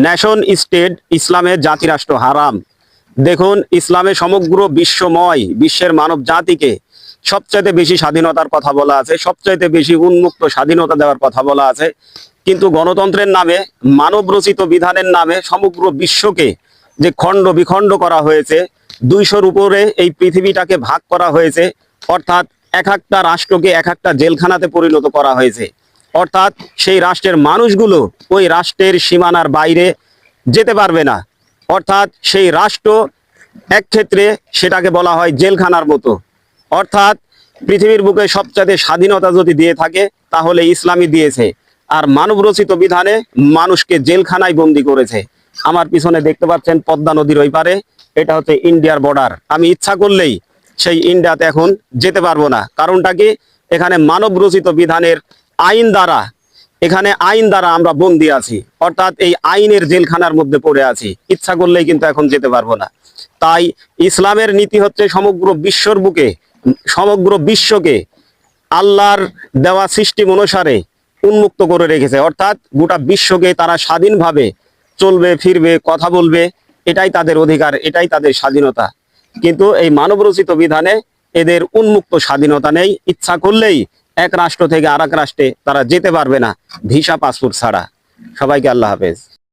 Nation state ইসলামের জাতিরাষ্ট্র হারাম। দেখুন, ইসলামে সমগ্র বিশ্বময় বিশ্বের মানব জাতিকে সবচাইতে বেশি স্বাধীনতার কথা বলা আছে, সবচাইতে বেশি উন্মুক্ত স্বাধীনতা দেওয়ার কথা বলা আছে। কিন্তু গণতন্ত্রের নামে, মানব রচিত বিধানের নামে সমগ্র বিশ্বকে যে খণ্ড বিখণ্ড করা হয়েছে, 200-র উপরে এই পৃথিবীটাকে ভাগ করা হয়েছে, অর্থাৎ এক একটা রাষ্ট্রকে এক একটা জেলখানাতে পরিণত করা হয়েছে। অর্থাৎ সেই রাষ্ট্রের মানুষগুলো ওই রাষ্ট্রের সীমানার বাইরে যেতে পারবে না। অর্থাৎ সেই রাষ্ট্র এক ক্ষেত্রে সেটাকে বলা হয় জেলখানার মতো। অর্থাৎ পৃথিবীর বুকে সবচাইতে স্বাধীনতা যদি দিয়ে থাকে তাহলে ইসলামই দিয়েছে। আর মানব রচিত বিধানে মানুষকে জেলখানায় বন্দি করেছে। আমার পিছনে দেখতে পাচ্ছেন পদ্মা নদীর ওই পারে, এটা হচ্ছে ইন্ডিয়ার বর্ডার। আমি ইচ্ছা করলেই সেই ইন্ডিয়াতে এখন যেতে পারবো না। কারণটা কি? এখানে মানব রচিত বিধানের আইন দ্বারা আমরা বন্দী আছি। অর্থাৎ এই আইনের জেলখানার মধ্যে পড়ে আছি। ইচ্ছা করলেই কিন্তু এখন যেতে পারবো না। তাই ইসলামের নীতি হচ্ছে সমগ্র বিশ্বকে আল্লাহর দেওয়া সিস্টেম অনুসারে উন্মুক্ত করে রেখেছে। অর্থাৎ গোটা বিশ্বকে তারা স্বাধীনভাবে চলবে, ফিরবে, কথা বলবে, এটাই তাদের অধিকার, এটাই তাদের স্বাধীনতা। কিন্তু এই মানব রচিত বিধানে এদের উন্মুক্ত স্বাধীনতা নেই। ইচ্ছা করলেই এক রাষ্ট্র থেকে আরেক রাষ্ট্রে তারা যেতে পারবে না ভিসা পাসপোর্ট ছাড়া। সবাইকে আল্লাহ হাফেজ।